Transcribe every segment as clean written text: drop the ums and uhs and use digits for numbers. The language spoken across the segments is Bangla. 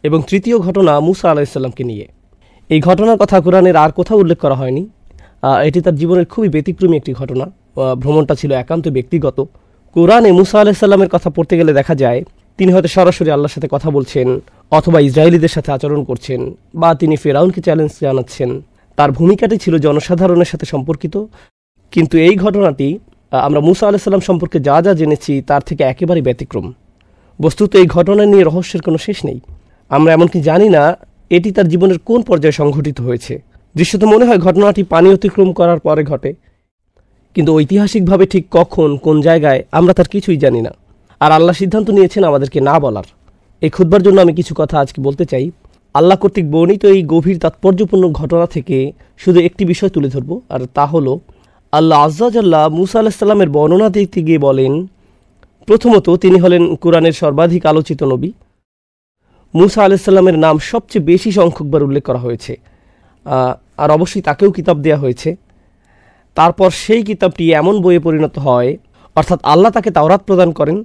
এবং তৃতীয় ঘটনা মুসা আলাইহিসসালামকে নিয়ে। এই ঘটনার কথা কোরআনের আর কোথাও উল্লেখ করা হয়নি। এটি তার জীবনের খুবই ব্যতিক্রমী একটি ঘটনা। ভ্রমণটা ছিল একান্ত ব্যক্তিগত। কোরআনে মুসা আলাইহিসসালামের কথা পড়তে গেলে দেখা যায় তিনি হয়তো সরাসরি আল্লাহর সাথে কথা বলছেন, অথবা ইসরায়েলিদের সাথে আচরণ করছেন, বা তিনি ফেরাউনকে চ্যালেঞ্জ জানাচ্ছেন। তার ভূমিকাটি ছিল জনসাধারণের সাথে সম্পর্কিত। কিন্তু এই ঘটনাটি আমরা মুসা আলাইহিসসালাম সম্পর্কে যা যা জেনেছি তার থেকে একেবারেই ব্যতিক্রম। বস্তুত এই ঘটনা নিয়ে রহস্যের কোনো শেষ নেই। আমরা এমনকি জানি না এটি তার জীবনের কোন পর্যায়ে সংঘটিত হয়েছে। দৃশ্যত মনে হয় ঘটনাটি পানি অতিক্রম করার পরে ঘটে, কিন্তু ঐতিহাসিকভাবে ঠিক কখন কোন জায়গায় আমরা তার কিছুই জানি না। আর আল্লাহ সিদ্ধান্ত নিয়েছেন আমাদেরকে না বলার। এই খুতবার জন্য আমি কিছু কথা আজকে বলতে চাই। আল্লাহ কর্তৃক বর্ণিত এই গভীর তাৎপর্যপূর্ণ ঘটনা থেকে শুধু একটি বিষয় তুলে ধরব, আর তা হলো আল্লাহ আজ্জা জাল্লা মুসা আলাইহিসসালামের বর্ণনা দিতে গিয়ে বলেন, প্রথমত তিনি হলেন কোরআনের সর্বাধিক আলোচিত নবী। মুসা আলাইহিসসালামের নাম সবচেয়ে বেশি সংখ্যকবার উল্লেখ করা হয়েছে, আর অবশ্যই তাকেও কিতাব দেওয়া হয়েছে। তারপর সেই কিতাবটি এমন বইয়ে পরিণত হয়, অর্থাৎ আল্লাহ তাকে তাওরাত প্রদান করেন।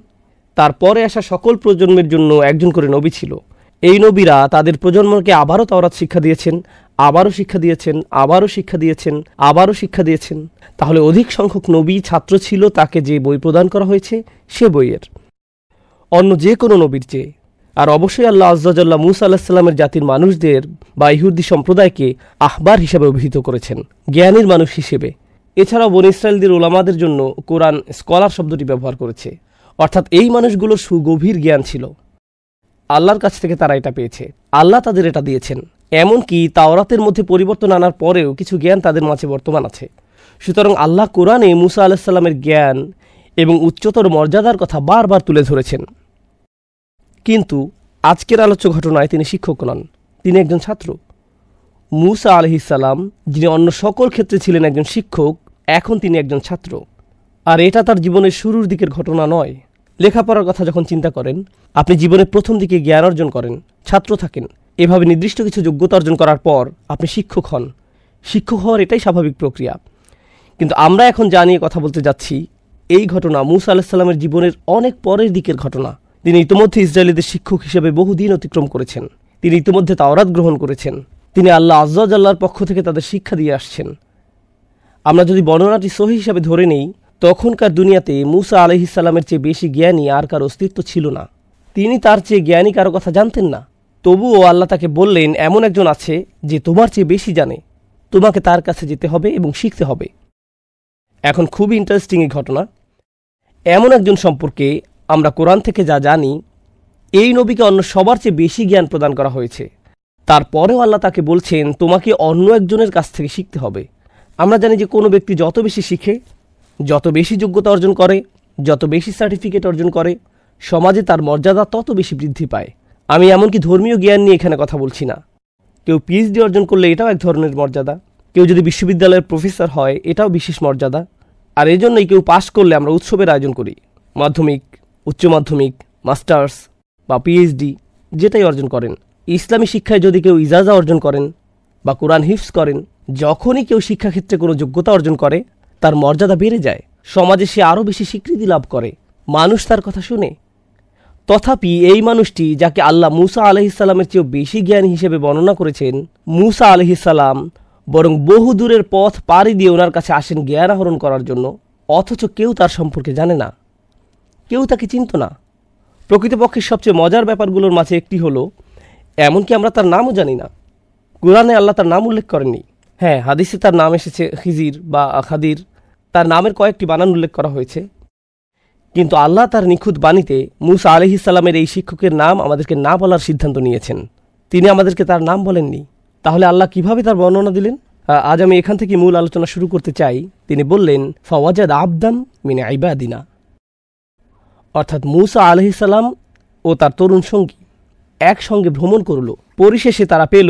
তারপরে আসা সকল প্রজন্মের জন্য একজন করে নবী ছিল। এই নবীরা তাদের প্রজন্মকে আবারও তাওরাত শিক্ষা দিয়েছেন, আবারও শিক্ষা দিয়েছেন, আবারও শিক্ষা দিয়েছেন, আবারও শিক্ষা দিয়েছেন। তাহলে অধিক সংখ্যক নবী ছাত্র ছিল তাকে যে বই প্রদান করা হয়েছে সে বইয়ের, অন্য যে কোনো নবীর চেয়ে। আর অবশ্যই আল্লাহ আজ্জা জাল্লা মুসা আলাইহিসসালামের জাতির মানুষদের বা ইহুদি সম্প্রদায়কে আহবার হিসেবে অভিহিত করেছেন, জ্ঞানীর মানুষ হিসেবে। এছাড়াও বনী ইসরায়েলদের ওলামাদের জন্য কোরআন স্কলার শব্দটি ব্যবহার করেছে, অর্থাৎ এই মানুষগুলোর সুগভীর জ্ঞান ছিল। আল্লাহর কাছ থেকে তারা এটা পেয়েছে, আল্লাহ তাদের এটা দিয়েছেন। এমনকি তাওরাতের মধ্যে পরিবর্তন আনার পরেও কিছু জ্ঞান তাদের মাঝে বর্তমান আছে। সুতরাং আল্লাহ কোরআনে মুসা আলাইহিসসালামের জ্ঞান এবং উচ্চতর মর্যাদার কথা বারবার তুলে ধরেছেন। কিন্তু আজকের আলোচ্য ঘটনায় তিনি শিক্ষক নন, তিনি একজন ছাত্র। মুসা আলাইহিসসালাম, যিনি অন্য সকল ক্ষেত্রে ছিলেন একজন শিক্ষক, এখন তিনি একজন ছাত্র। আর এটা তার জীবনের শুরুর দিকের ঘটনা নয়। লেখাপড়ার কথা যখন চিন্তা করেন, আপনি জীবনের প্রথম দিকে জ্ঞান অর্জন করেন, ছাত্র থাকেন, এভাবে নির্দিষ্ট কিছু যোগ্যতা অর্জন করার পর আপনি শিক্ষক হন। শিক্ষক হওয়ার এটাই স্বাভাবিক প্রক্রিয়া। কিন্তু আমরা এখন যা নিয়ে কথা বলতে যাচ্ছি, এই ঘটনা মুসা আলাইহিসসালামের জীবনের অনেক পরের দিকের ঘটনা। তিনি ইতিমধ্যে ইসরায়েলিদের শিক্ষক হিসেবে বহুদিন অতিক্রম করেছেন। তিনি ইতিমধ্যে তাওরাত গ্রহণ করেছেন। তিনি আল্লাহ আজ্জা জাল্লার পক্ষ থেকে তাদের শিক্ষা দিয়ে আসছেন। আমরা যদি বর্ণনাটি সহি হিসাবে ধরে নেই, তখনকার দুনিয়াতে মুসা আলাইহিসসালামের চেয়ে বেশি জ্ঞানী আর কারো অস্তিত্ব ছিল না। তিনি তার চেয়ে জ্ঞানী কারো কথা জানতেন না। তবুও আল্লাহ তাকে বললেন, এমন একজন আছে যে তোমার চেয়ে বেশি জানে, তোমাকে তার কাছে যেতে হবে এবং শিখতে হবে। এখন খুবই ইন্টারেস্টিং এই ঘটনা। এমন একজন সম্পর্কে আমরা কোরআন থেকে যা জানি, এই নবীকে অন্য সবার চেয়ে বেশি জ্ঞান প্রদান করা হয়েছে। তারপরেও আল্লাহ তাকে বলছেন তোমাকে অন্য একজনের কাছ থেকে শিখতে হবে। আমরা জানি যে কোনো ব্যক্তি যত বেশি শিখে, যত বেশি যোগ্যতা অর্জন করে, যত বেশি সার্টিফিকেট অর্জন করে, সমাজে তার মর্যাদা তত বেশি বৃদ্ধি পায়। আমি এমনকি ধর্মীয় জ্ঞান নিয়ে এখানে কথা বলছি না। কেউ পিএইচডি অর্জন করলে এটাও এক ধরনের মর্যাদা। কেউ যদি বিশ্ববিদ্যালয়ের প্রফেসর হয় এটাও বিশেষ মর্যাদা। আর এই জন্যই কেউ পাশ করলে আমরা উৎসবের আয়োজন করি। মাধ্যমিক, উচ্চ মাধ্যমিক, মাস্টার্স বা পিএইচডি যেটাই অর্জন করেন। ইসলামী শিক্ষায় যদি কেউ ইজাজা অর্জন করেন বা কোরআন হিফজ করেন, যখনই কেউ শিক্ষাক্ষেত্রে কোনো যোগ্যতা অর্জন করে তার মর্যাদা বেড়ে যায়, সমাজে সে আরও বেশি স্বীকৃতি লাভ করে, মানুষ তার কথা শুনে। তথাপি এই মানুষটি, যাকে আল্লাহ মুসা আলাইহিসসালামের চেয়েও বেশি জ্ঞানী হিসেবে বর্ণনা করেছেন, মুসা আলাইহিসসালাম বরং বহু দূরের পথ পাড়ি দিয়ে ওনার কাছে আসেন জ্ঞান আহরণ করার জন্য, অথচ কেউ তার সম্পর্কে জানে না, কেউ তাকে চিনত না। প্রকৃতপক্ষে সবচেয়ে মজার ব্যাপারগুলোর মাঝে একটি হলো, এমনকি আমরা তার নামও জানি না। কোরআনে আল্লাহ তার নাম উল্লেখ করেননি। হ্যাঁ, হাদিসে তার নাম এসেছে খিজির বা খাদির, তার নামের কয়েকটি বানান উল্লেখ করা হয়েছে। কিন্তু আল্লাহ তার নিখুঁত বাণীতে মুসা আলাইহিসসালামের এই শিক্ষকের নাম আমাদেরকে না বলার সিদ্ধান্ত নিয়েছেন। তিনি আমাদেরকে তার নাম বলেননি। তাহলে আল্লাহ কিভাবে তার বর্ণনা দিলেন? আজ আমি এখান থেকে মূল আলোচনা শুরু করতে চাই। তিনি বললেন, ফাওয়াজাদ আবদাম মিন ইবাদিনা, অর্থাৎ মুসা আলাইহিসসালাম ও তার তরুণ সঙ্গী একসঙ্গে ভ্রমণ করল। পরিশেষে তারা পেল,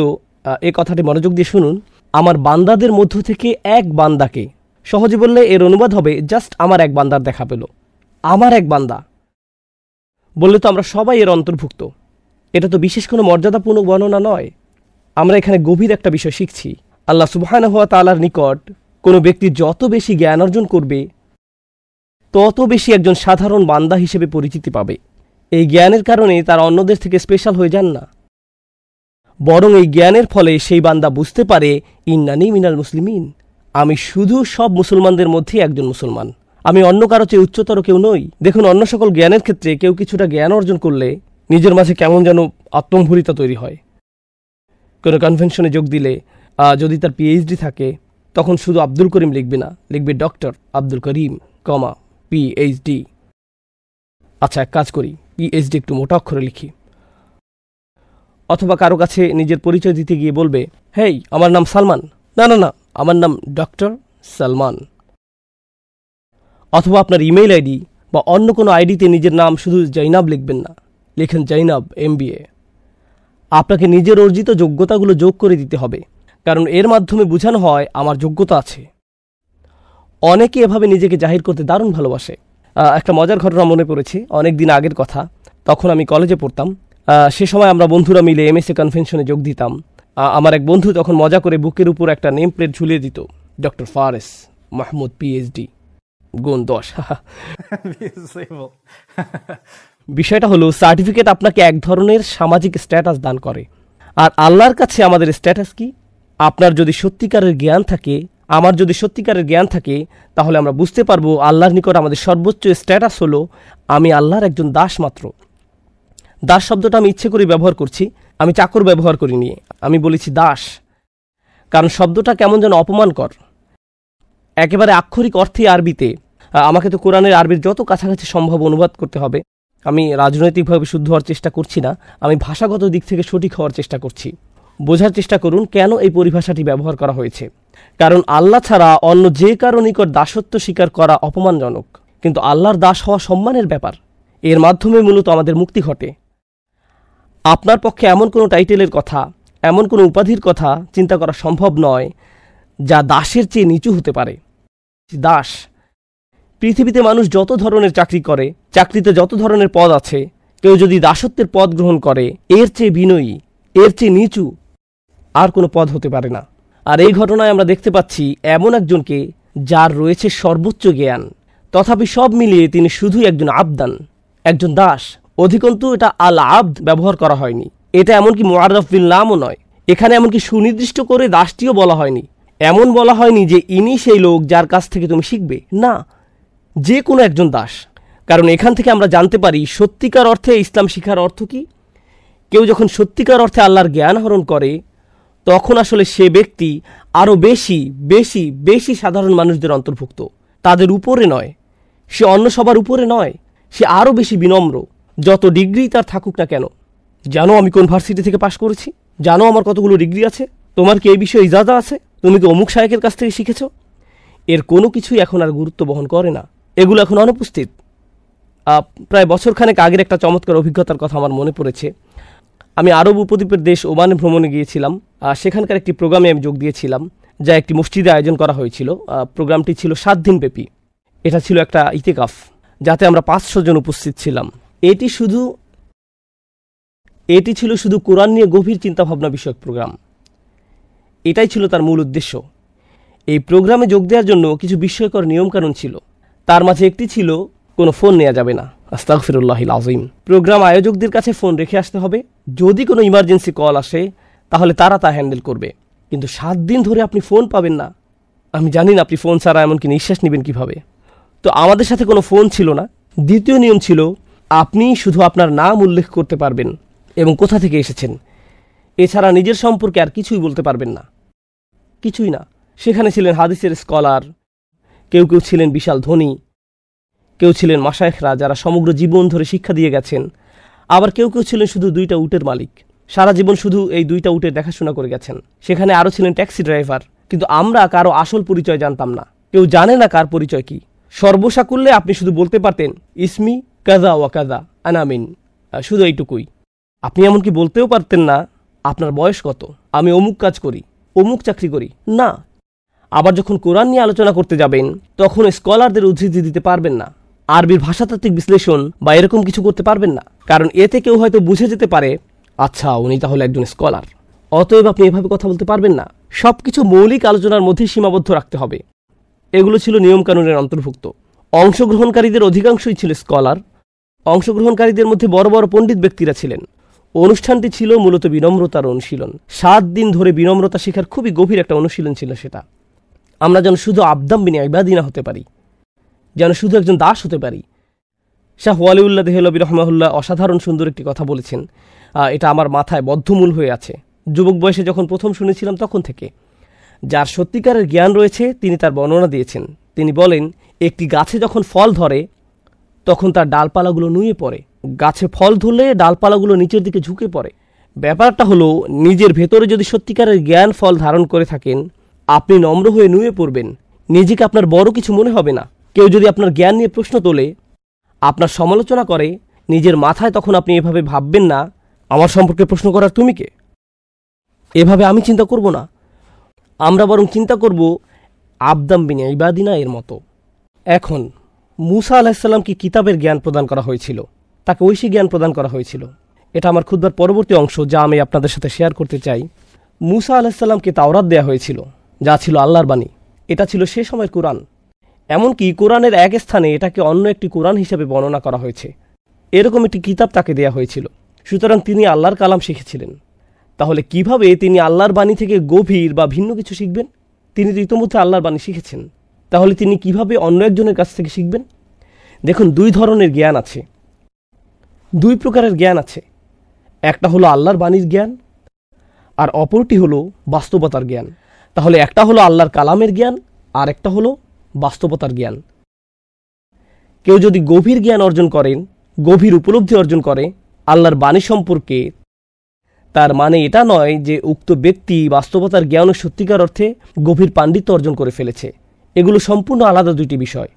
এ কথাটি মনোযোগ দিয়ে শুনুন, আমার বান্দাদের মধ্য থেকে এক বান্দাকে। সহজে বললে এর অনুবাদ হবে জাস্ট আমার এক বান্দার দেখা পেল। আমার এক বান্দা বললে তো আমরা সবাই এর অন্তর্ভুক্ত। এটা তো বিশেষ কোনো মর্যাদাপূর্ণ বর্ণনা নয়। আমরা এখানে গভীর একটা বিষয় শিখছি। আল্লাহ সুবহানাহু ওয়া তাআলার নিকট কোনো ব্যক্তি যত বেশি জ্ঞান অর্জন করবে, তত বেশি একজন সাধারণ বান্দা হিসেবে পরিচিতি পাবে। এই জ্ঞানের কারণে তারা অন্যদের থেকে স্পেশাল হয়ে যান না। বরং এই জ্ঞানের ফলে সেই বান্দা বুঝতে পারে ইন্নানি মিনাল মুসলিমিন, আমি শুধু সব মুসলমানদের মধ্যে একজন মুসলমান, আমি অন্য কারো চেয়ে উচ্চতর কেউ নই। দেখুন, অন্য সকল জ্ঞানের ক্ষেত্রে কেউ কিছুটা জ্ঞান অর্জন করলে নিজের মাঝে কেমন যেন আত্মম্ভরিতা তৈরি হয়। কোনো কনভেনশনে যোগ দিলে যদি তার পিএইচডি থাকে, তখন শুধু আব্দুল করিম লিখবে না, লিখবে ডক্টর আব্দুল করিম, পিএইচডি। আচ্ছা, এক কাজ করি, পিএইচডি একটু মোটা অক্ষরে লিখি। অথবা কারো কাছে নিজের পরিচয় দিতে গিয়ে বলবে, হেই, আমার নাম সালমান। না না না, আমার নাম ডক্টর সালমান। অথবা আপনার ইমেইল আইডি বা অন্য কোনো আইডিতে নিজের নাম শুধু জৈনাব লিখবেন না, লেখেন জৈনাব MBA। আপনাকে নিজের অর্জিত যোগ্যতাগুলো যোগ করে দিতে হবে, কারণ এর মাধ্যমে বোঝানো হয় আমার যোগ্যতা আছে। অনেকে এভাবে নিজেকে জাহির করতে দারুণ ভালোবাসে। একটা মজার ঘটনা মনে পড়েছে, অনেক দিন আগের কথা। তখন আমি কলেজে পড়তাম। সে সময় আমরা বন্ধুরা মিলে MSA কনভেনশনে যোগ দিতাম। আমার এক বন্ধু তখন মজা করে বুকের উপর একটা নেম প্লেট ঝুলিয়ে দিত, ডক্টর ফারেস মাহমুদ PhD, গুণ 10। বিষয়টা হলো, সার্টিফিকেট আপনাকে এক ধরনের সামাজিক স্ট্যাটাস দান করে। আর আল্লাহর কাছে আমাদের স্ট্যাটাস কি? আপনার যদি সত্যিকারের জ্ঞান থাকে, আমার যদি সত্যিকারের জ্ঞান থাকে, তাহলে আমরা বুঝতে পারবো আল্লাহর নিকট আমাদের সর্বোচ্চ স্ট্যাটাস হলো আমি আল্লাহর একজন দাস মাত্র। দাস শব্দটা আমি ইচ্ছে করে ব্যবহার করছি, আমি চাকর ব্যবহার করিনি, আমি বলেছি দাস, কারণ শব্দটা কেমন যেন অপমানকর। একেবারে আক্ষরিক অর্থে আরবিতে, আমাকে তো কোরআনের আরবির যত কাছাকাছি সম্ভব অনুবাদ করতে হবে। আমি রাজনৈতিকভাবে শুদ্ধ হওয়ার চেষ্টা করছি না, আমি ভাষাগত দিক থেকে সঠিক হওয়ার চেষ্টা করছি। বোঝার চেষ্টা করুন কেন এই পরিভাষাটি ব্যবহার করা হয়েছে। কারণ আল্লাহ ছাড়া অন্য যে কারো নিকট দাসত্ব স্বীকার করা অপমানজনক, কিন্তু আল্লাহর দাস হওয়া সম্মানের ব্যাপার। এর মাধ্যমে মূলত আমাদের মুক্তি ঘটে। আপনার পক্ষে এমন কোনো টাইটেলের কথা, এমন কোনো উপাধির কথা চিন্তা করা সম্ভব নয় যা দাসের চেয়ে নিচু হতে পারে। দাস, পৃথিবীতে মানুষ যত ধরনের চাকরি করে, চাকরিতে যত ধরনের পদ আছে, কেউ যদি দাসত্বের পদ গ্রহণ করে, এর চেয়ে বিনয়ী, এর চেয়ে নিচু আর কোনো পদ হতে পারে না। আর এই ঘটনায় আমরা দেখতে পাচ্ছি এমন একজনকে যার রয়েছে সর্বোচ্চ জ্ঞান, তথাপি সব মিলিয়ে তিনি শুধুই একজন আবদান, একজন দাস। অধিকন্তু এটা আল আবদ ব্যবহার করা হয়নি, এটা এমনকি মুআররাফ বিল নামও নয়। এখানে এমনকি সুনির্দিষ্ট করে দাসটিও বলা হয়নি। এমন বলা হয়নি যে ইনি সেই লোক যার কাছ থেকে তুমি শিখবে, না, যে কোনো একজন দাস। কারণ এখান থেকে আমরা জানতে পারি সত্যিকার অর্থে ইসলাম শিখার অর্থ কি। কেউ যখন সত্যিকার অর্থে আল্লাহর জ্ঞান আহরণ করে, তখন আসলে সে ব্যক্তি আরও বেশি বেশি বেশি সাধারণ মানুষদের অন্তর্ভুক্ত, তাদের উপরে নয়। সে অন্য সবার উপরে নয়, সে আরও বেশি বিনম্র, যত ডিগ্রি তার থাকুক না কেন। জানো আমি কোন ভার্সিটি থেকে পাশ করেছি? জানো আমার কতগুলো ডিগ্রি আছে? তোমার কি এই বিষয়ে ইজাজা আছে? তুমি কি অমুক শায়েখের কাছ থেকে শিখেছ? এর কোনো কিছুই এখন আর গুরুত্ব বহন করে না, এগুলো এখন অনুপস্থিত। প্রায় বছরখানেক আগের একটা চমৎকার অভিজ্ঞতার কথা আমার মনে পড়েছে। আমি আরব উপদ্বীপের দেশ ওমানে ভ্রমণে গিয়েছিলাম। সেখানকার একটি প্রোগ্রামে আমি যোগ দিয়েছিলাম, যা একটি মসজিদে আয়োজন করা হয়েছিল। প্রোগ্রামটি ছিল 7 দিন ব্যাপী। এটা ছিল একটা ইতেকাফ, যাতে আমরা 500 জন উপস্থিত ছিলাম। এটি ছিল শুধু কোরআন নিয়ে গভীর চিন্তাভাবনা বিষয়ক প্রোগ্রাম। এটাই ছিল তার মূল উদ্দেশ্য। এই প্রোগ্রামে যোগ দেওয়ার জন্য কিছু বিস্ময়কর নিয়মকানুন ছিল। তার মাঝে একটি ছিল, কোনো ফোন নেওয়া যাবে না। আস্তাগফিরুল্লাহিল আযীম। প্রোগ্রাম আয়োজকদের কাছে ফোন রেখে আসতে হবে। যদি কোনো ইমার্জেন্সি কল আসে, তাহলে তারা তা হ্যান্ডেল করবে। কিন্তু 7 দিন ধরে আপনি ফোন পাবেন না। আমি জানি না আপনি ফোন ছাড়া এমনকি নিঃশ্বাস নেবেন কিভাবে। তো আমাদের সাথে কোনো ফোন ছিল না। দ্বিতীয় নিয়ম ছিল, আপনি শুধু আপনার নাম উল্লেখ করতে পারবেন এবং কোথা থেকে এসেছেন। এছাড়া নিজের সম্পর্কে আর কিছুই বলতে পারবেন না, কিছুই না। সেখানে ছিলেন হাদিসের স্কলার, কেউ কেউ ছিলেন বিশাল ধনী, কেউ ছিলেন মাশায়েখরা যারা সমগ্র জীবন ধরে শিক্ষা দিয়ে গেছেন, আবার কেউ কেউ ছিলেন শুধু 2টা উটের মালিক, সারা জীবন শুধু এই 2টা উটের দেখাশোনা করে গেছেন। সেখানে আরও ছিলেন ট্যাক্সি ড্রাইভার। কিন্তু আমরা কারো আসল পরিচয় জানতাম না, কেউ জানে না কার পরিচয় কি। সর্বসাকুল্যে আপনি শুধু বলতে পারতেন, ইসমি কাজা ওয়া কাজা আনামিন, শুধু এইটুকুই। আপনি এমনকি বলতেও পারতেন না আপনার বয়স কত, আমি অমুক কাজ করি, অমুক চাকরি করি, না। আবার যখন কোরআন নিয়ে আলোচনা করতে যাবেন, তখন স্কলারদের উদ্ধৃতি দিতে পারবেন না, আরবির ভাষাতাত্ত্বিক বিশ্লেষণ বা এরকম কিছু করতে পারবেন না। কারণ এতে কেউ হয়তো বুঝে যেতে পারে, আচ্ছা উনি তাহলে একজন স্কলার। অতএব আপনি এভাবে কথা বলতে পারবেন না। সবকিছু মৌলিক আলোচনার মধ্যে সীমাবদ্ধ রাখতে হবে। এগুলো ছিল নিয়মকানুনের অন্তর্ভুক্ত। অংশগ্রহণকারীদের অধিকাংশই ছিল স্কলার। অংশগ্রহণকারীদের মধ্যে বড় বড় পণ্ডিত ব্যক্তিরা ছিলেন। অনুষ্ঠানটি ছিল মূলত বিনম্রতার অনুশীলন। 7 দিন ধরে বিনম্রতা শেখার খুবই গভীর একটা অনুশীলন ছিল সেটা। আমরা যেন শুধু আবদাম বিন ইবাদিনা হতে পারি, যেন শুধু একজন দাস হতে পারি। শাহ ওয়ালিউল্লাহ দেহলভী রহমাহুল্লাহ অসাধারণ সুন্দর একটি কথা বলেছেন, এটা আমার মাথায় বদ্ধমূল হয়ে আছে। যুবক বয়সে যখন প্রথম শুনেছিলাম তখন থেকে। যার সত্যিকারের জ্ঞান রয়েছে তিনি তার বর্ণনা দিয়েছেন। তিনি বলেন, একটি গাছে যখন ফল ধরে তখন তার ডালপালাগুলো নুয়ে পড়ে। গাছে ফল ধরলে ডালপালাগুলো নিচের দিকে ঝুঁকে পড়ে। ব্যাপারটা হলো, নিজের ভেতরে যদি সত্যিকারের জ্ঞান ফল ধারণ করে থাকেন, আপনি নম্র হয়ে নুয়ে পড়বেন। নিজেকে আপনার বড় কিছু মনে হবে না। কেউ যদি আপনার জ্ঞান নিয়ে প্রশ্ন তোলে, আপনার সমালোচনা করে, নিজের মাথায় তখন আপনি এভাবে ভাববেন না, আমার সম্পর্কে প্রশ্ন করার তুমি কে, এভাবে আমি চিন্তা করব না। আমরা বরং চিন্তা করব আবদাম বিন ইবাদিনা এর মতো। এখন মূসা আলাইহিসসালামকে কিতাবের জ্ঞান প্রদান করা হয়েছিল, তাকে ঐশী জ্ঞান প্রদান করা হয়েছিল। এটা আমার খুতবার পরবর্তী অংশ, যা আমি আপনাদের সাথে শেয়ার করতে চাই। মূসা আলাইহিসসালামকে তাওরাত দেয়া হয়েছিল, যা ছিল আল্লাহর বাণী। এটা ছিল সে সময়ের কোরআন। এমনকি কোরআনের এক স্থানে এটাকে অন্য একটি কোরআন হিসেবে বর্ণনা করা হয়েছে। এরকম একটি কিতাব তাকে দেয়া হয়েছিল। সুতরাং তিনি আল্লাহর কালাম শিখেছিলেন। তাহলে কিভাবে তিনি আল্লাহর বাণী থেকে গভীর বা ভিন্ন কিছু শিখবেন? তিনি তো ইতোমধ্যে আল্লাহর বাণী শিখেছেন। তাহলে তিনি কিভাবে অন্য একজনের কাছ থেকে শিখবেন? দেখুন, 2 ধরনের জ্ঞান আছে, 2 প্রকারের জ্ঞান আছে। একটা হলো আল্লাহর বাণীর জ্ঞান, আর অপরটি হলো বাস্তবতার জ্ঞান। তাহলে একটা হলো আল্লাহর কালামের জ্ঞান, আর একটা হলো বাস্তবতার জ্ঞান। কেউ যদি গভীর জ্ঞান অর্জন করেন, গভীর উপলব্ধি অর্জন করে আল্লাহর বাণী সম্পর্কে, তার মানে এটা নয় যে উক্ত ব্যক্তি বাস্তবতার জ্ঞান ও সত্যিকার অর্থে গভীর পাণ্ডিত্য অর্জন করে ফেলেছে। এগুলো সম্পূর্ণ আলাদা 2টি বিষয়।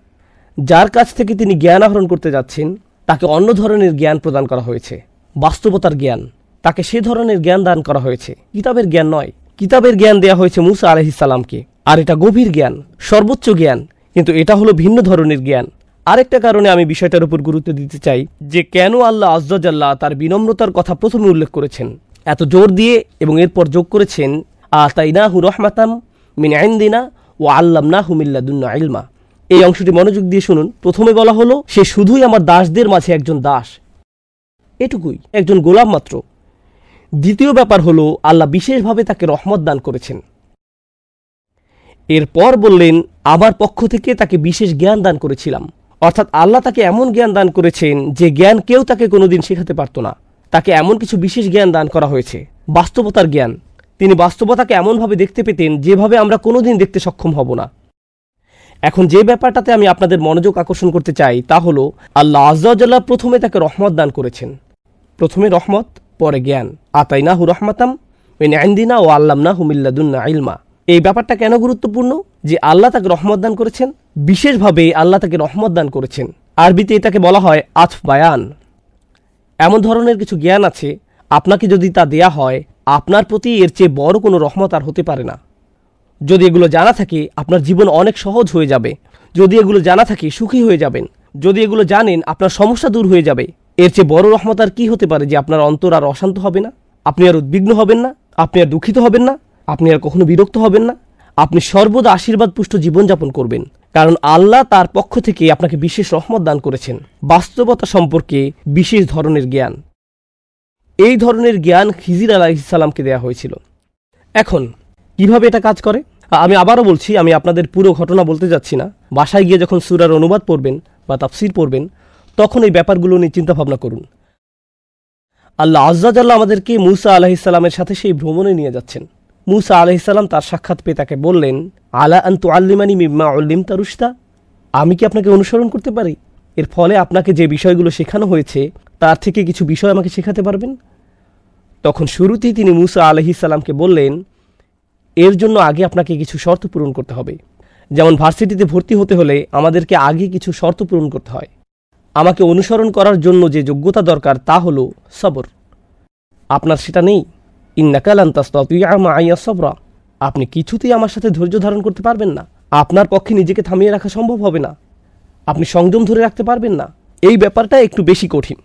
যার কাছ থেকে তিনি জ্ঞান আহরণ করতে যাচ্ছেন তাকে অন্য ধরনের জ্ঞান প্রদান করা হয়েছে, বাস্তবতার জ্ঞান। তাকে সে ধরনের জ্ঞান দান করা হয়েছে, কিতাবের জ্ঞান নয়। কিতাবের জ্ঞান দেয়া হয়েছে মূসা আলাইহিসসালামকে, আর এটা গভীর জ্ঞান, সর্বোচ্চ জ্ঞান, কিন্তু এটা হলো ভিন্ন ধরনের জ্ঞান। আরেকটা কারণে আমি বিষয়টার উপর গুরুত্ব দিতে চাই যে কেন আল্লাহ আযজা জাল্লা তার বিনম্রতার কথা প্রথমে উল্লেখ করেছেন এত জোর দিয়ে, এবং এরপর যোগ করেছেন আতাইনাহু রাহমাতাম মিন ইনদিনা ওয়া আল্লামনাহু মিন লাদুন্না ইলমা। এই অংশটি মনোযোগ দিয়ে শুনুন। প্রথমে বলা হলো, সে শুধুই আমার দাসদের মাঝে একজন দাস, এটুকুই, একজন গোলাম মাত্র। দ্বিতীয় ব্যাপার হলো, আল্লাহ বিশেষভাবে তাকে রহমত দান করেছেন। এরপর বললেন, আমার পক্ষ থেকে তাকে বিশেষ জ্ঞান দান করেছিলাম। অর্থাৎ আল্লাহ তাকে এমন জ্ঞান দান করেছেন যে জ্ঞান কেউ তাকে কোনোদিন শেখাতে পারত না। তাকে এমন কিছু বিশেষ জ্ঞান দান করা হয়েছে, বাস্তবতার জ্ঞান। তিনি বাস্তবতাকে এমনভাবে দেখতে পেতেন যেভাবে আমরা কোনোদিন দেখতে সক্ষম হব না। এখন যে ব্যাপারটাতে আমি আপনাদের মনোযোগ আকর্ষণ করতে চাই তা হলো, আল্লাহ আযজা ওয়া জাল্লা প্রথমে তাকে রহমত দান করেছেন। প্রথমে রহমত, পরে জ্ঞান। আতাইনাহু রাহমাতাম মিন ইনদিনা ওয়া আল্লামনাহু মিন লাদুন্না ইলমা। এই ব্যাপারটা কেন গুরুত্বপূর্ণ যে আল্লাহ তাকে রহমত দান করেছেন? বিশেষভাবে আল্লাহ তাকে রহমত দান করেছেন। আরবিতে এটাকে বলা হয় আতফ বায়ান। এমন ধরনের কিছু জ্ঞান আছে, আপনাকে যদি তা দেয়া হয়, আপনার প্রতি এর চেয়ে বড় কোনো রহমত আর হতে পারে না। যদি এগুলো জানা থাকে, আপনার জীবন অনেক সহজ হয়ে যাবে। যদি এগুলো জানা থাকে, সুখী হয়ে যাবেন। যদি এগুলো জানেন, আপনার সমস্যা দূর হয়ে যাবে। এর চেয়ে বড় রহমত আর কি হতে পারে যে আপনার অন্তর আর অশান্ত হবে না, আপনি আর উদ্বিগ্ন হবেন না, আপনি আর দুঃখিত হবেন না, আপনি আর কখনো বিরক্ত হবেন না। আপনি সর্বদা আশীর্বাদ পুষ্ট জীবনযাপন করবেন, কারণ আল্লাহ তার পক্ষ থেকে আপনাকে বিশেষ রহমত দান করেছেন, বাস্তবতা সম্পর্কে বিশেষ ধরনের জ্ঞান। এই ধরনের জ্ঞান খিজির আলাইহিস সালামকে দেয়া হয়েছিল। এখন কিভাবে এটা কাজ করে আমি আবারও বলছি, আমি আপনাদের পুরো ঘটনা বলতে যাচ্ছি না। বাসায় গিয়ে যখন সূরার অনুবাদ পড়বেন বা তাফসীর পড়বেন, তখন এই ব্যাপারগুলো নিয়ে চিন্তা ভাবনা করুন। আল্লাহ আযজা জাল্লা আমাদেরকে মূসা আলাইহিস সালামের সাথে সেই ভ্রমণে নিয়ে যাচ্ছেন। মূসা আলাইহিস সালাম তার সাক্ষাৎ পেয়ে তাকে বললেন, আলা আন তুআল্লিমানি মিম্মা উল্লিমতা রুশদা, আমি কি আপনাকে অনুসরণ করতে পারি? এর ফলে আপনাকে যে বিষয়গুলো শেখানো হয়েছে তার থেকে কিছু বিষয় আমাকে শেখাতে পারবেন? তখন শুরুতেই তিনি মূসা আলাইহিস সালামকে বললেন, এর জন্য আগে আপনাকে কিছু শর্ত পূরণ করতে হবে। যেমন ভার্সিটিতে ভর্তি হতে হলে আমাদেরকে আগে কিছু শর্ত পূরণ করতে হয়। আমাকে অনুসরণ করার জন্য যে যোগ্যতা দরকার তা হলো সবর। আপনার সেটা নেই। ইন্নাকা লান তাসতাতিআ মাইয়া সবরা, আপনি কিছুতেই আমার সাথে ধৈর্য ধারণ করতে পারবেন না। আপনার পক্ষে নিজেকে থামিয়ে রাখা সম্ভব হবে না। আপনি সংযম ধরে রাখতে পারবেন না। এই ব্যাপারটা একটু বেশি কঠিন।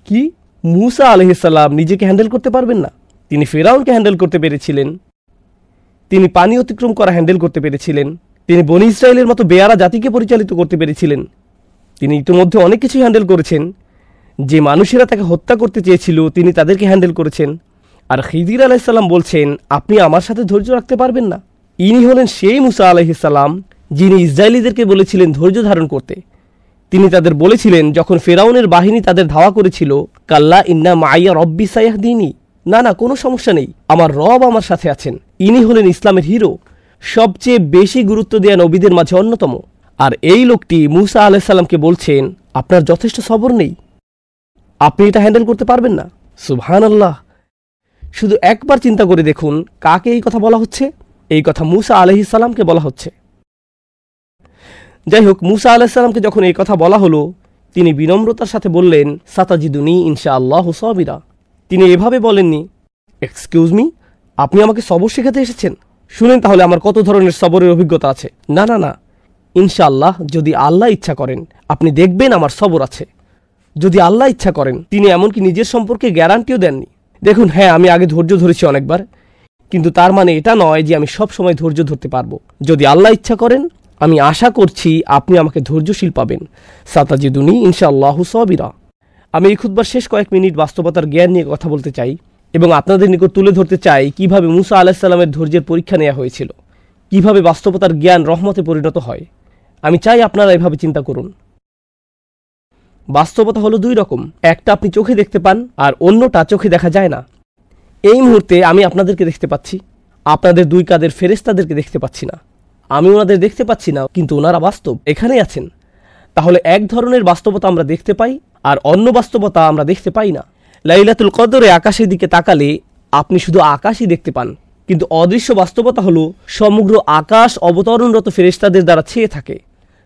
কি? মূসা আলাইহিস সালাম নিজেকে হ্যান্ডেল করতে পারবেন না? তিনি ফিরআউনকে হ্যান্ডেল করতে পেরেছিলেন, তিনি পানি অতিক্রম করা হ্যান্ডেল করতে পেরেছিলেন, তিনি বনি ইসরায়েলের মতো বেয়ারা জাতিকে পরিচালিত করতে পেরেছিলেন। তিনি ইতিমধ্যে অনেক কিছু হ্যান্ডেল করেছেন যে মানুষেরা তাকে হত্যা করতে চেয়েছিল তিনি তাদেরকে হ্যান্ডেল করেছেন। আর খিজির আলাইহিসসালাম বলছেন, আপনি আমার সাথে ধৈর্য রাখতে পারবেন না? ইনি হলেন সেই মুসা আলাইহিসসালাম যিনি ইসরায়েলিদেরকে বলেছিলেন ধৈর্য ধারণ করতে। তিনি তাদের বলেছিলেন যখন ফেরাউনের বাহিনী তাদের ধাওয়া করেছিল, কাল্লা ইন্না মাইয়া রব্বি সায়াহদিনী, না না, কোনো সমস্যা নেই, আমার রব আমার সাথে আছেন। ইনি হলেন ইসলামের হিরো, সবচেয়ে বেশি গুরুত্ব দেয়া নবীদের মাঝে অন্যতম। আর এই লোকটি মুসা আলাইহিসসালামকে বলছেন, আপনার যথেষ্ট সবর নেই, আপনি এটা হ্যান্ডেল করতে পারবেন না। সুবহানাল্লাহ! শুধু একবার চিন্তা করে দেখুন, কাকে এই কথা বলা হচ্ছে? এই কথা মুসা আলাইহিসসালামকে বলা হচ্ছে। যাই হোক, মুসা আলাইহিসসালামকে যখন এই কথা বলা হলো, তিনি বিনম্রতার সাথে বললেন, সাতাজিদুনি ইনশাআল্লাহু সাবিরা। তিনি এভাবে বলেননি, এক্সকিউজ মি, আপনি আমাকে সবর শেখাতে এসেছেন? শুনেন তাহলে আমার কত ধরনের সবরের অভিজ্ঞতা আছে। না না না, ইনশাআল্লাহ, যদি আল্লাহ ইচ্ছা করেন আপনি দেখবেন আমার সবর আছে। যদি আল্লাহ ইচ্ছা করেন। তিনি এমনকি নিজের সম্পর্কে গ্যারান্টিও দেননি। দেখুন, হ্যাঁ, আমি আগে ধৈর্য ধরেছি অনেকবার, কিন্তু তার মানে এটা নয় যে আমি সব সময় ধৈর্য ধরতে পারবো। যদি আল্লাহ ইচ্ছা করেন, আমি আশা করছি আপনি আমাকে ধৈর্যশীল পাবেন। সাতাজিদুনি ইনশাআল্লাহু সাবিরা। আমি এই খুতবার শেষ কয়েক মিনিট বাস্তবতার জ্ঞান নিয়ে কথা বলতে চাই এবং আপনাদের নিকট তুলে ধরতে চাই কিভাবে মুসা আলাইহিসসালামের ধৈর্যের পরীক্ষা নেওয়া হয়েছিল, কিভাবে বাস্তবতার জ্ঞান রহমতে পরিণত হয়। আমি চাই আপনারা এভাবে চিন্তা করুন। বাস্তবতা হলো দুই রকম, একটা আপনি চোখে দেখতে পান আর অন্যটা চোখে দেখা যায় না। এই মুহূর্তে আমি আপনাদেরকে দেখতে পাচ্ছি, আপনাদের দুই কাঁধের ফেরেশতাদেরকে দেখতে পাচ্ছি না। আমি ওনাদের দেখতে পাচ্ছি না, কিন্তু ওনারা বাস্তব, এখানেই আছেন। তাহলে এক ধরনের বাস্তবতা আমরা দেখতে পাই আর অন্য বাস্তবতা আমরা দেখতে পাই না। লাইলাতুল কদরে আকাশের দিকে তাকালে আপনি শুধু আকাশই দেখতে পান, কিন্তু অদৃশ্য বাস্তবতা হলো সমগ্র আকাশ অবতরণরত ফেরেশতাদের দ্বারা ছেয়ে থাকে।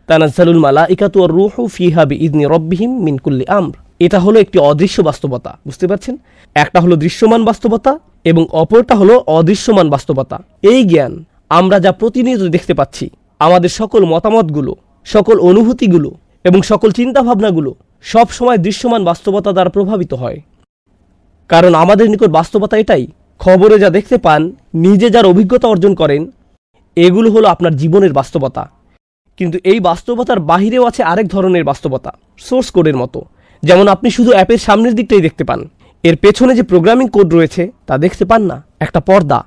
তানাজ্জালুল মালাইকাতু ওয়ার রূহু ফিহা বিইذনি রাব্বিহিম মিন কুল্লি আমর। এটা হলো একটি অদৃশ্য বাস্তবতা, বুঝতে পারছেন? একটা হলো দৃশ্যমান বাস্তবতা এবং অপরটা হলো অদৃশ্যমান বাস্তবতা। এই জ্ঞান আমরা যা প্রতিনিয়ত দেখতে পাচ্ছি, আমাদের সকল মতামতগুলো, সকল অনুভূতিগুলো এবং সকল চিন্তাভাবনাগুলো সব সময় দৃশ্যমান বাস্তবতা দ্বারা প্রভাবিত হয়। কারণ আমাদের নিকট বাস্তবতা এটাই। খবরে যা দেখতে পান, নিজে যার অভিজ্ঞতা অর্জন করেন, এগুলো হলো আপনার জীবনের বাস্তবতা। কিন্তু এই বাস্তবতার বাহিরেও আছে আরেক ধরনের বাস্তবতা, সোর্স কোডের মতো। যেমন আপনি শুধু অ্যাপের সামনের দিকটাই দেখতে পান, এর পেছনে যে প্রোগ্রামিং কোড রয়েছে তা দেখতে পান না, একটা পর্দা।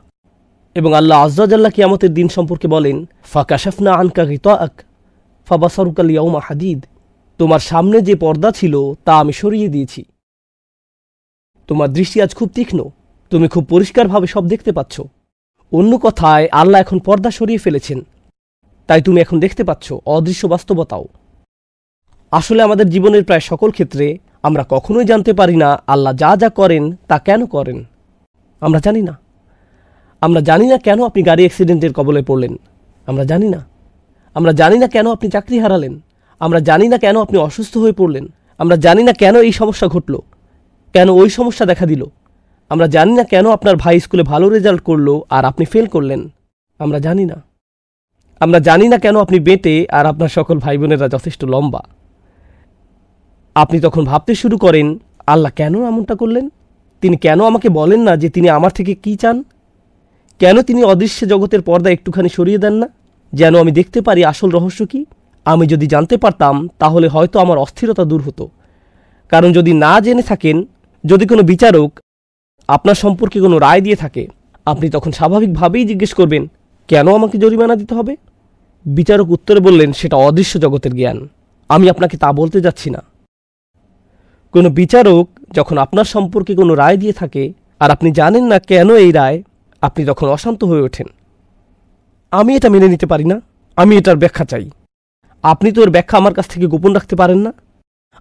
এবং আল্লাহ আযজা ওয়া জাল্লা কিয়ামতের দিন সম্পর্কে বলেন, ফাকাশাফনা আনকা গিতাআক ফাবাসারুকাল ইয়াউমা হাদিদ। তোমার সামনে যে পর্দা ছিল তা আমি সরিয়ে দিয়েছি, তোমার দৃষ্টি আজ খুব তীক্ষ্ণ, তুমি খুব পরিষ্কারভাবে সব দেখতে পাচ্ছ। অন্য কথায় আল্লাহ এখন পর্দা সরিয়ে ফেলেছেন, তাই তুমি এখন দেখতে পাচ্ছ অদৃশ্য বাস্তবতাও। আসলে আমাদের জীবনের প্রায় সকল ক্ষেত্রে আমরা কখনোই জানতে পারি না আল্লাহ যা যা করেন তা কেন করেন। আমরা জানি না। আমরা জানি না কেন আপনি গাড়ি অ্যাক্সিডেন্টের কবলে পড়লেন, আমরা জানি না। আমরা জানি না কেন আপনি চাকরি হারালেন, আমরা জানি না কেন আপনি অসুস্থ হয়ে পড়লেন, আমরা জানি না কেন এই সমস্যা ঘটল, কেন ওই সমস্যা দেখা দিল, আমরা জানি না কেন আপনার ভাই স্কুলে ভালো রেজাল্ট করলো আর আপনি ফেল করলেন, আমরা জানি না। আমরা জানি না কেন আপনি বেঁটে আর আপনার সকল ভাই বোনেরা যথেষ্ট লম্বা। আপনি তখন ভাবতে শুরু করেন, আল্লাহ কেন এমনটা করলেন? তিনি কেন আমাকে বলেন না যে তিনি আমার থেকে কি চান? কেন তিনি অদৃশ্য জগতের পর্দা একটুখানি সরিয়ে দেন না, যেন আমি দেখতে পারি আসল রহস্য কি? আমি যদি জানতে পারতাম তাহলে হয়তো আমার অস্থিরতা দূর হতো। কারণ যদি না জেনে থাকেন, যদি কোনো বিচারক আপনার সম্পর্কে কোনো রায় দিয়ে থাকে, আপনি তখন স্বাভাবিকভাবেই জিজ্ঞেস করবেন, কেন আমাকে জরিমানা দিতে হবে? বিচারক উত্তরে বললেন, সেটা অদৃশ্য জগতের জ্ঞান, আমি আপনাকে তা বলতে যাচ্ছি না। কোনো বিচারক যখন আপনার সম্পর্কে কোনো রায় দিয়ে থাকে আর আপনি জানেন না কেন এই রায়, আপনি তখন অশান্ত হয়ে ওঠেন। আমি এটা মেনে নিতে পারি না, আমি এটার ব্যাখ্যা চাই। আপনি তো এর ব্যাখ্যা আমার কাছ থেকে গোপন রাখতে পারেন না।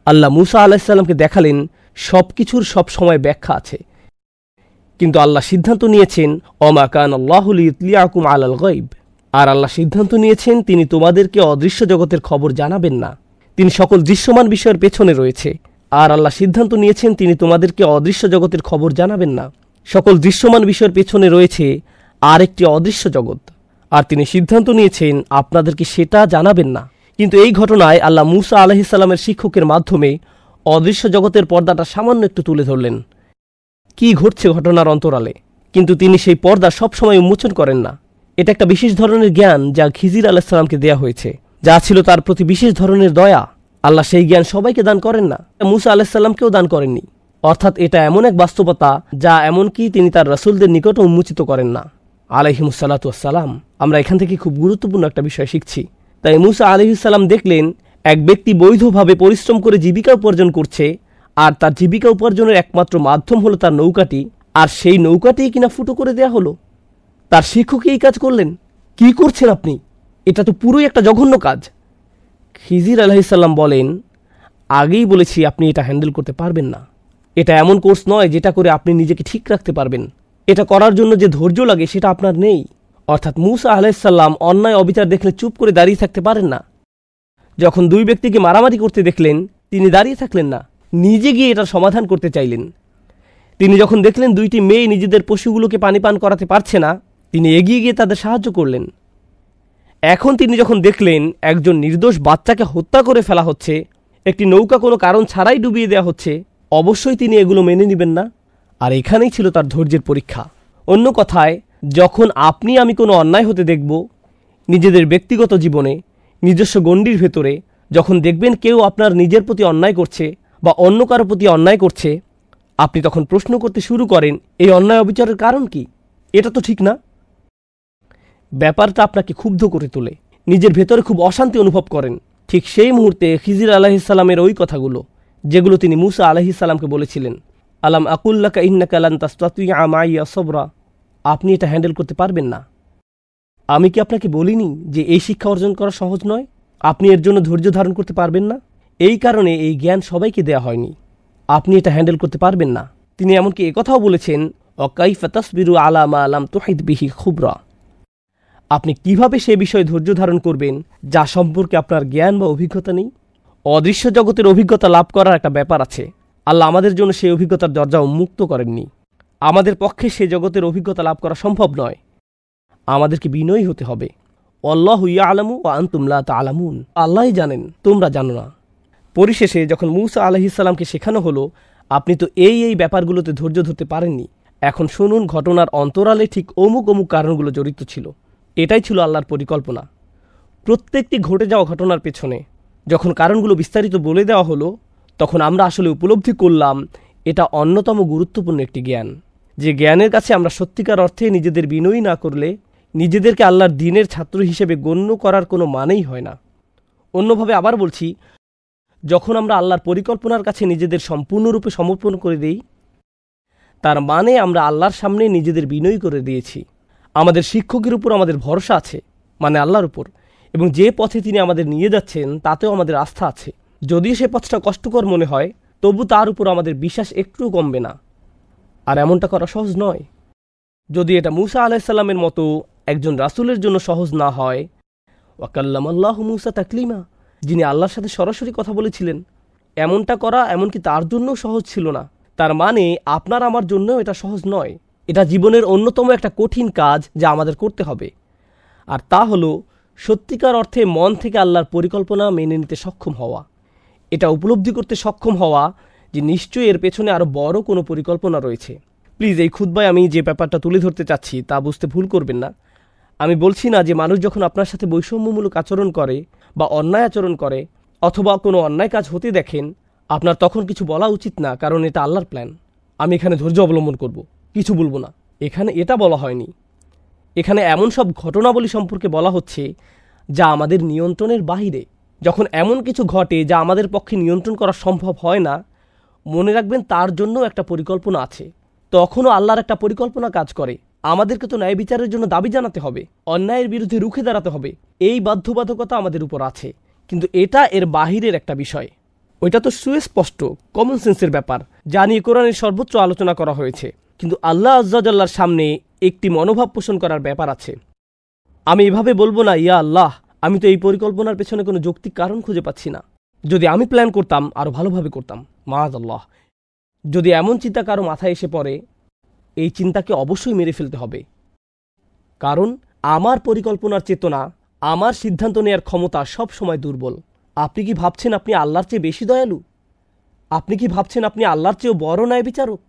আল্লাহ মুসা আলাইহিসসালামকে দেখালেন সব কিছুর সব সময় ব্যাখ্যা আছে, কিন্তু আল্লাহ সিদ্ধান্ত নিয়েছেন ওমা কান আল্লাহু লিইতলিআকুম আলাল গায়ব। আর আল্লাহ সিদ্ধান্ত নিয়েছেন তিনি তোমাদেরকে অদৃশ্য জগতের খবর জানাবেন না। তিনি সকল দৃশ্যমান বিষয়ের পেছনে রয়েছে। আর আল্লাহ সিদ্ধান্ত নিয়েছেন তিনি তোমাদেরকে অদৃশ্য জগতের খবর জানাবেন না। সকল দৃশ্যমান বিষয়ের পেছনে রয়েছে আর একটি অদৃশ্য জগৎ, আর তিনি সিদ্ধান্ত নিয়েছেন আপনাদেরকে সেটা জানাবেন না। কিন্তু এই ঘটনায় আল্লাহ মুসা আলাইহিসসালামের শিক্ষকের মাধ্যমে অদৃশ্য জগতের পর্দাটা সামান্য একটু তুলে ধরলেন, কি ঘটছে ঘটনার অন্তরালে। কিন্তু তিনি সেই পর্দা সবসময় উন্মোচন করেন না। এটা একটা বিশেষ ধরনের জ্ঞান যা খিজির আলাইহিসসালামকে দেয়া হয়েছে, যা ছিল তার প্রতি বিশেষ ধরনের দয়া। আল্লাহ সেই জ্ঞান সবাইকে দান করেন না, মুসা আলাইহিসসালামকেও দান করেননি। অর্থাৎ এটা এমন এক বাস্তবতা যা এমনকি তিনি তার রাসূলদের নিকটও উন্মোচিত করেন না আলাইহিমুসসালাতু ওয়াসসালাম। আমরা এখান থেকে খুব গুরুত্বপূর্ণ একটা বিষয় শিখছি। তাই মুসা আলাইহিসসালাম দেখলেন এক ব্যক্তি বৈধভাবে পরিশ্রম করে জীবিকা উপার্জন করছে, আর তার জীবিকা উপার্জনের একমাত্র মাধ্যম হলো তার নৌকাটি, আর সেই নৌকাটিই কিনা ফুটো করে দেয়া হলো। তার শিক্ষকই এই কাজ করলেন। কি করছেন আপনি? এটা তো পুরোই একটা জঘন্য কাজ। খিজির আলাইহিসসালাম বলেন, আগেই বলেছি আপনি এটা হ্যান্ডেল করতে পারবেন না। এটা এমন কোর্স নয় যেটা করে আপনি নিজেকে ঠিক রাখতে পারবেন। এটা করার জন্য যে ধৈর্য লাগে সেটা আপনার নেই। অর্থাৎ মুসা আলাইহিসসালাম অন্যায় অবিচার দেখলে চুপ করে দাঁড়িয়ে থাকতে পারেন না। যখন দুই ব্যক্তিকে মারামারি করতে দেখলেন, তিনি দাঁড়িয়ে থাকলেন না, নিজে গিয়ে এটার সমাধান করতে চাইলেন। তিনি যখন দেখলেন দুইটি মেয়ে নিজেদের পশুগুলোকে পানি পান করাতে পারছে না, তিনি এগিয়ে গিয়ে তাদের সাহায্য করলেন। এখন তিনি যখন দেখলেন একজন নির্দোষ বাচ্চাকে হত্যা করে ফেলা হচ্ছে, একটি নৌকা কোনো কারণ ছাড়াই ডুবিয়ে দেওয়া হচ্ছে, অবশ্যই তিনি এগুলো মেনে নেবেন না। আর এখানেই ছিল তার ধৈর্যের পরীক্ষা। অন্য কথায়, যখন আপনি আমি কোনো অন্যায় হতে দেখব, নিজেদের ব্যক্তিগত জীবনে, নিজস্ব গণ্ডির ভেতরে, যখন দেখবেন কেউ আপনার নিজের প্রতি অন্যায় করছে বা অন্য কারো প্রতি অন্যায় করছে, আপনি তখন প্রশ্ন করতে শুরু করেন, এই অন্যায় অবিচারের কারণ কি? এটা তো ঠিক না। ব্যাপারটা আপনাকে ক্ষুব্ধ করে তোলে, নিজের ভেতরে খুব অশান্তি অনুভব করেন। ঠিক সেই মুহূর্তে খিজির আলাইহিসসালামের ওই কথাগুলো, যেগুলো তিনি মুসা আলাইহিসসালামকে বলেছিলেন, আলাম আকুল্লাকা ইন্নাকা লান তাসতাতিআ মাইয়া সবরা, আপনি এটা হ্যান্ডেল করতে পারবেন না। আমি কি আপনাকে বলিনি যে এই শিক্ষা অর্জন করা সহজ নয়? আপনি এর জন্য ধৈর্য ধারণ করতে পারবেন না। এই কারণে এই জ্ঞান সবাইকে দেয়া হয়নি। আপনি এটা হ্যান্ডেল করতে পারবেন না। তিনি এমনকি একথাও বলেছেন, অকাইফা তাসবিরু আলা মা লাম তুহিত বিহি খুবরা, আপনি কিভাবে সে বিষয়ে ধৈর্য ধারণ করবেন যা সম্পর্কে আপনার জ্ঞান বা অভিজ্ঞতা নেই? অদৃশ্য জগতের অভিজ্ঞতা লাভ করার একটা ব্যাপার আছে। আল্লাহ আমাদের জন্য সেই অভিজ্ঞতার দরজা উন্মুক্ত করেননি। আমাদের পক্ষে সে জগতের অভিজ্ঞতা লাভ করা সম্ভব নয়। আমাদেরকে বিনয়ী হতে হবে। আল্লাহু ইয়ালামু ওয়া আনতুম লা তা'লামুন, আল্লাহই জানেন, তোমরা জানো না। পরিশেষে যখন মুসা আলাইহিসসালামকে শেখানো হলো, আপনি তো এই ব্যাপারগুলোতে ধৈর্য ধরতে পারেননি, এখন শুনুন ঘটনার অন্তরালে ঠিক অমুক কারণগুলো জড়িত ছিল। এটাই ছিল আল্লাহর পরিকল্পনা। প্রত্যেকটি ঘটে যাওয়া ঘটনার পেছনে যখন কারণগুলো বিস্তারিত বলে দেওয়া হলো, তখন আমরা আসলে উপলব্ধি করলাম এটা অন্যতম গুরুত্বপূর্ণ একটি জ্ঞান, যে জ্ঞানের কাছে আমরা সত্যিকার অর্থে নিজেদের বিনয়ী না করলে নিজেদেরকে আল্লাহর দ্বীনের ছাত্র হিসেবে গণ্য করার কোনো মানেই হয় না। অন্যভাবে আবার বলছি, যখন আমরা আল্লাহর পরিকল্পনার কাছে নিজেদের সম্পূর্ণরূপে সমর্পণ করে দিই, তার মানে আমরা আল্লাহর সামনে নিজেদের বিনয়ী করে দিয়েছি। আমাদের শিক্ষকের উপর আমাদের ভরসা আছে, মানে আল্লাহর উপর, এবং যে পথে তিনি আমাদের নিয়ে যাচ্ছেন তাতেও আমাদের আস্থা আছে। যদিও সে পথটা কষ্টকর মনে হয়, তবু তার উপর আমাদের বিশ্বাস একটুও কমবে না। আর এমনটা করা সহজ নয়। যদি এটা মুসা আলাইহিসসালামের মতো একজন রাসূলের জন্য সহজ না হয়, ওয়াকাল্লামাল্লাহু মুসা তাকলিমা, যিনি আল্লাহর সাথে সরাসরি কথা বলেছিলেন, এমনটা করা এমনকি তার জন্যও সহজ ছিল না। তার মানে আপনার আমার জন্যও এটা সহজ নয়। এটা জীবনের অন্যতম একটা কঠিন কাজ যা আমাদের করতে হবে। আর তা হলো সত্যিকার অর্থে মন থেকে আল্লাহর পরিকল্পনা মেনে নিতে সক্ষম হওয়া। এটা উপলব্ধি করতে সক্ষম হওয়া যে নিশ্চয়ই এর পেছনে আরও বড় কোনো পরিকল্পনা রয়েছে। প্লিজ এই খুতবায় আমি যে ব্যাপারটা তুলে ধরতে চাচ্ছি তা বুঝতে ভুল করবেন না। আমি বলছি না যে মানুষ যখন আপনার সাথে বৈষম্যমূলক আচরণ করে বা অন্যায় আচরণ করে অথবা কোনো অন্যায় কাজ হতে দেখেন, আপনার তখন কিছু বলা উচিত না, কারণ এটা আল্লাহর প্ল্যান। আমি এখানে ধৈর্য অবলম্বন করব, কিছু বলবো না। এখানে এটা বলা হয়নি। এখানে এমন সব ঘটনাবলী সম্পর্কে বলা হচ্ছে যা আমাদের নিয়ন্ত্রণের বাহিরে। যখন এমন কিছু ঘটে যা আমাদের পক্ষে নিয়ন্ত্রণ করা সম্ভব হয় না, মনে রাখবেন তার জন্য একটা পরিকল্পনা আছে। তখনও আল্লাহর একটা পরিকল্পনা কাজ করে। আমাদেরকে তো ন্যায় বিচারের জন্য দাবি জানাতে হবে, অন্যায়ের বিরুদ্ধে রুখে দাঁড়াতে হবে। এই বাধ্যবাধকতা আমাদের উপর আছে, কিন্তু এটা এর বাহিরের একটা বিষয়। ওইটা তো সুস্পষ্ট কমন সেন্সের ব্যাপার, যা নিয়ে কোরআনের সর্বোচ্চ আলোচনা করা হয়েছে। কিন্তু আল্লাহ আজ্জা জাল্লার সামনে একটি মনোভাব পোষণ করার ব্যাপার আছে। আমি এভাবে বলবো না, ইয়া আল্লাহ, আমি তো এই পরিকল্পনার পেছনে কোনো যৌক্তিক কারণ খুঁজে পাচ্ছি না। যদি আমি প্ল্যান করতাম আরও ভালোভাবে করতাম। মাআযাল্লাহ, যদি এমন চিন্তা কারো মাথায় এসে পড়ে, এই চিন্তাকে অবশ্যই মেরে ফেলতে হবে। কারণ আমার পরিকল্পনার চেতনা, আমার সিদ্ধান্ত নেওয়ার ক্ষমতা সব সময় দুর্বল। আপনি কি ভাবছেন আপনি আল্লাহর চেয়ে বেশি দয়ালু? আপনি কি ভাবছেন আপনি আল্লাহর চেয়েও বড় ন্যায় বিচারক?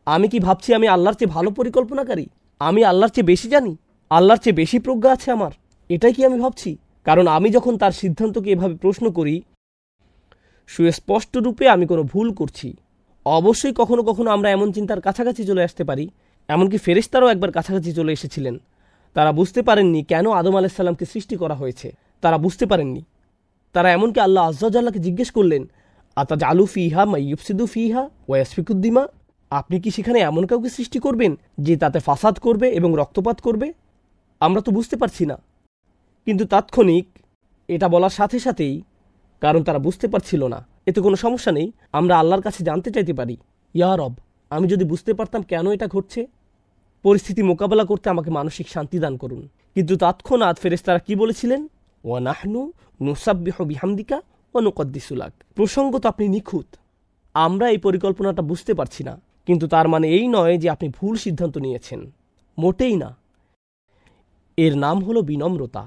আমি কি ভাবছি আমি আল্লাহর চেয়ে ভালো পরিকল্পনাকারী? আমি আল্লাহর চেয়ে বেশি জানি, আল্লাহর চেয়ে বেশি প্রজ্ঞা আছে আমার? এটাই কি আমি ভাবছি? কারণ আমি যখন তার সিদ্ধান্তকে এভাবে প্রশ্ন করি, সুস্পষ্ট রূপে আমি কোনো ভুল করছি। অবশ্যই কখনো কখনো আমরা এমন চিন্তার কাছাকাছি চলে আসতে পারি, এমনকি ফেরেশতারাও একবার কাছাকাছি চলে এসেছিলেন। তারা বুঝতে পারেননি কেন আদম আলাইসাল্লামকে সৃষ্টি করা হয়েছে, তারা বুঝতে পারেননি। তারা এমনকি আল্লাহ আজ্জা জাল্লাহকে জিজ্ঞেস করলেন, আতাজ আলু ফিহা মাইয়ুফসিদু ফিহা ওয়াসফিকুদ্দিমা, আপনি কি সেখানে এমন কাউকে সৃষ্টি করবেন যে তাতে ফাসাদ করবে এবং রক্তপাত করবে? আমরা তো বুঝতে পারছি না। কিন্তু তাৎক্ষণিক এটা বলার সাথে সাথেই, কারণ তারা বুঝতে পারছিল না, এতে কোনো সমস্যা নেই, আমরা আল্লাহর কাছে জানতে চাইতে পারি, ইয়া রব, আমি যদি বুঝতে পারতাম কেন এটা ঘটছে, পরিস্থিতি মোকাবেলা করতে আমাকে মানসিক শান্তি দান করুন। কিন্তু তৎক্ষণাৎ ফেরেশতারা কি বলেছিলেন? ওয়া নাহনু নুসাব্বিহু বিহামদিকা ওয়া নুকদ্দিসু লাক, প্রসঙ্গত আপনি নিখুঁত, আমরা এই পরিকল্পনাটা বুঝতে পারছি না, কিন্তু তার মানে এই নয় যে আপনি ভুল সিদ্ধান্ত নিয়েছেন, মোটেই না। এর নাম হলো বিনম্রতা।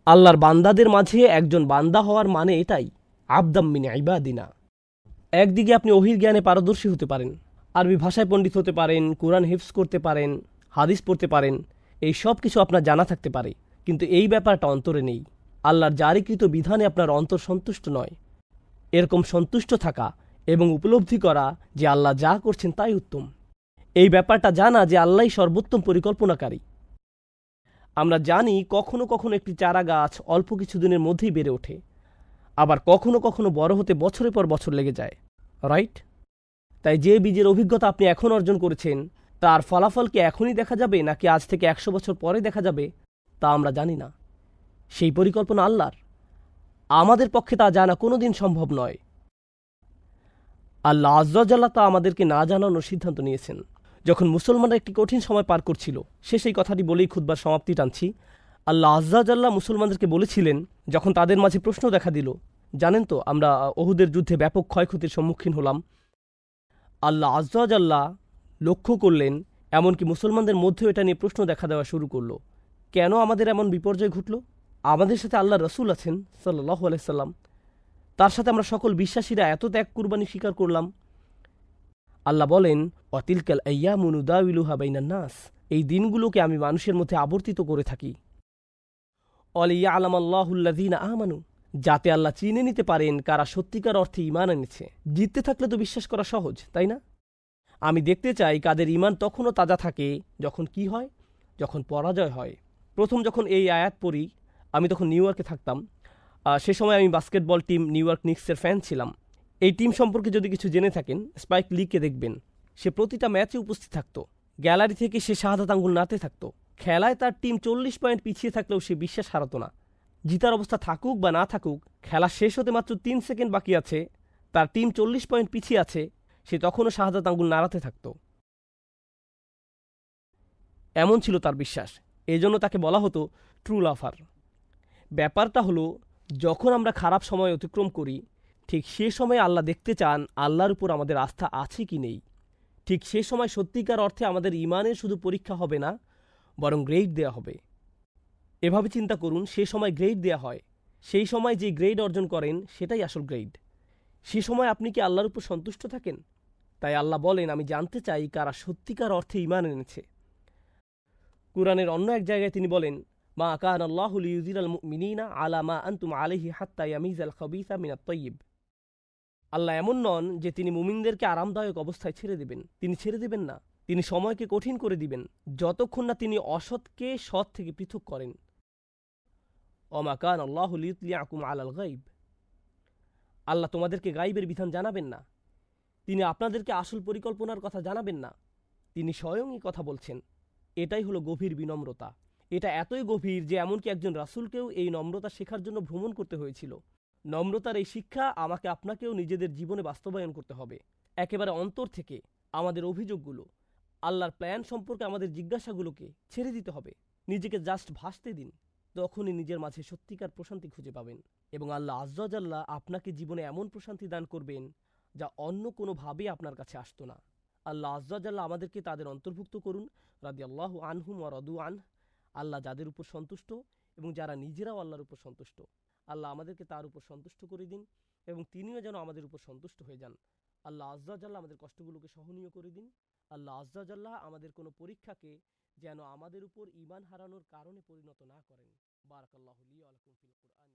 আল্লাহর বান্দাদের মাঝে একজন বান্দা হওয়ার মানে এটাই, আবদাম মিন ইবাদিনা। একদিকে আপনি ওহির জ্ঞানে পারদর্শী হতে পারেন, আরবি ভাষায় পণ্ডিত হতে পারেন, কোরআন হিফজ করতে পারেন, হাদিস পড়তে পারেন, এই সব কিছু আপনার জানা থাকতে পারে, কিন্তু এই ব্যাপারটা অন্তরে নেই। আল্লাহর জারিকৃত বিধানে আপনার অন্তর সন্তুষ্ট নয়। এরকম সন্তুষ্ট থাকা এবং উপলব্ধি করা যে আল্লাহ যা করছেন তাই উত্তম, এই ব্যাপারটা জানা যে আল্লাহই সর্বোত্তম পরিকল্পনাকারী। আমরা জানি কখনো কখনো একটি চারা গাছ অল্প কিছুদিনের মধ্যেই বেড়ে ওঠে, আবার কখনো কখনো বড় হতে বছরের পর বছর লেগে যায়, রাইট? তাই যে বীজের অভিজ্ঞতা আপনি এখন অর্জন করেছেন তার ফলাফল কি এখনই দেখা যাবে নাকি আজ থেকে 100 বছর পরে দেখা যাবে তা আমরা জানি না। সেই পরিকল্পনা আল্লাহর, আমাদের পক্ষে তা জানা কোনোদিন সম্ভব নয়। আল্লাহ আজ্জা জাল্লা তা আমাদেরকে না জানানোর সিদ্ধান্ত নিয়েছেন। যখন মুসলমানরা একটি কঠিন সময় পার করছিল, সে সেই কথাটি বলেই খুতবার সমাপ্তি টানছি। আল্লাহ আজ্জা জাল্লা মুসলমানদেরকে বলেছিলেন, যখন তাদের মাঝে প্রশ্ন দেখা দিল, জানেন তো আমরা ওহুদের যুদ্ধে ব্যাপক ক্ষয়ক্ষতির সম্মুখীন হলাম। আল্লাহ আজ্জা জাল্লা লক্ষ্য করলেন, এমনকি মুসলমানদের মধ্যেও এটা নিয়ে প্রশ্ন দেখা দেওয়া শুরু করলো, কেন আমাদের এমন বিপর্যয় ঘটল? আমাদের সাথে আল্লাহ রসুল আছেন সাল্লাল্লাহু আলাইহি সাল্লাম, তার সাথে আমরা সকল বিশ্বাসীরা এত ত্যাগ কুরবানি স্বীকার করলাম। আল্লাহ বলেন, অতিলকাল আইয়ামু নুদাউিলুহা বাইনান নাস, এই দিনগুলোকে আমি মানুষের মধ্যে আবর্তিত করে থাকি। অলিয়ালামাল্লাহুল্লাযীনা আমানু, যাতে আল্লাহ চিনে নিতে পারেন কারা সত্যিকার অর্থে ঈমান এনেছে। জিততে থাকলে তো বিশ্বাস করা সহজ, তাই না? আমি দেখতে চাই কাদের ঈমান তখনও তাজা থাকে যখন কি হয়, যখন পরাজয় হয়। প্রথম যখন এই আয়াত পড়ি, আমি তখন নিউ ইয়র্কে থাকতাম। সে সময় আমি বাস্কেটবল টিম নিউ ইয়র্ক নিক্সের ফ্যান ছিলাম। এই টিম সম্পর্কে যদি কিছু জেনে থাকেন, স্পাইক লিকে দেখবেন, সে প্রতিটা ম্যাচে উপস্থিত থাকত। গ্যালারি থেকে সে শাহাদাত আঙ্গুল নাতে থাকত। খেলায় তার টিম 40 পয়েন্ট পিছিয়ে থাকলেও সে বিশ্বাস হারাত না। জিতার অবস্থা থাকুক বা না থাকুক, খেলা শেষ হতে মাত্র 3 সেকেন্ড বাকি আছে, তার টিম 40 পয়েন্ট পিছিয়ে আছে, সে তখনও শাহাদাত আঙ্গুল নাড়াতে থাকত। এমন ছিল তার বিশ্বাস। এজন্য তাকে বলা হতো ট্রু লাভার। ব্যাপারটা হলো, যখন আমরা খারাপ সময় অতিক্রম করি, ঠিক সে সময় আল্লাহ দেখতে চান আল্লাহর উপর আমাদের আস্থা আছে কি নেই। ঠিক সে সময় সত্যিকার অর্থে আমাদের ঈমানের শুধু পরীক্ষা হবে না, বরং গ্রেড দেয়া হবে। এভাবে চিন্তা করুন, সে সময় গ্রেড দেয়া হয়, সেই সময় যে গ্রেড অর্জন করেন সেটাই আসল গ্রেড। সে সময় আপনি কি আল্লাহর উপর সন্তুষ্ট থাকেন? তাই আল্লাহ বলেন, আমি জানতে চাই কারা সত্যিকার অর্থে ঈমান এনেছে। কুরআনের অন্য এক জায়গায় তিনি বলেন, মা কানা আল্লাহু লিইয়ুযিরাল মুমিনিনা আলা মা আনতুম আলাইহি হাত্তা ইয়ামিযাল খাবিসা মিনাত তাইয়্যিব। আল্লাহ এমন নন যে তিনি মুমিনদেরকে আরামদায়ক অবস্থায় ছেড়ে দেবেন। তিনি ছেড়ে দেবেন না, তিনি সময়কে কঠিন করে দিবেন যতক্ষণ না তিনি অসৎকে সৎ থেকে পৃথক করেন। ওমা কানা আল্লাহু লিইয়ুতলিআকুম আলাল গায়ব, আল্লাহ তোমাদেরকে গায়বের বিধান জানাবেন না, তিনি আপনাদেরকে আসল পরিকল্পনার কথা জানাবেন না, তিনি স্বয়ংই কথা বলছেন। এটাই হলো গভীর বিনম্রতা। এটা এতই গভীর যে এমনকি একজন রাসূলকেও এই নম্রতা শেখার জন্য ভ্রমণ করতে হয়েছিল। নম্রতার এই শিক্ষা আমাকে আপনাকেও নিজেদের জীবনে বাস্তবায়ন করতে হবে। একেবারে অন্তর থেকে আমাদের অভিযোগগুলো, আল্লাহর প্ল্যান সম্পর্কে আমাদের জিজ্ঞাসাগুলোকে ছেড়ে দিতে হবে। নিজেকে জাস্ট ভাসতে দিন, তখনই নিজের মাঝে সত্যিকার প্রশান্তি খুঁজে পাবেন, এবং আল্লাহ আজ্জা জাল্লা আপনাকে জীবনে এমন প্রশান্তি দান করবেন যা অন্য কোনোভাবেই আপনার কাছে আসতো না। আল্লাহ আজ্জা জাল্লা আমাদেরকে তাদের অন্তর্ভুক্ত করুন, রাদিয়াল্লাহু আনহুম ওয়া রাদু আনহু। আল্লাহ যাদের উপর সন্তুষ্ট এবং যারা নিজেরাও আল্লাহর উপর সন্তুষ্ট, আল্লাহ আমাদেরকে তার উপর সন্তুষ্ট করে দিন এবং তিনিও যেন আমাদের উপর সন্তুষ্ট হয়ে যান। আল্লাহ আজ্জা জাল্লা আমাদের কষ্টগুলোকে সহনীয় করে দিন। আল্লাহ আজ্জা জাল্লা আমাদের কোনো পরীক্ষাকে যেন আমাদের উপর ঈমান হারানোর কারণে পরিণত না করেন। বারাকাল্লাহু লি ওয়া লাকুম ফিল কুরআন।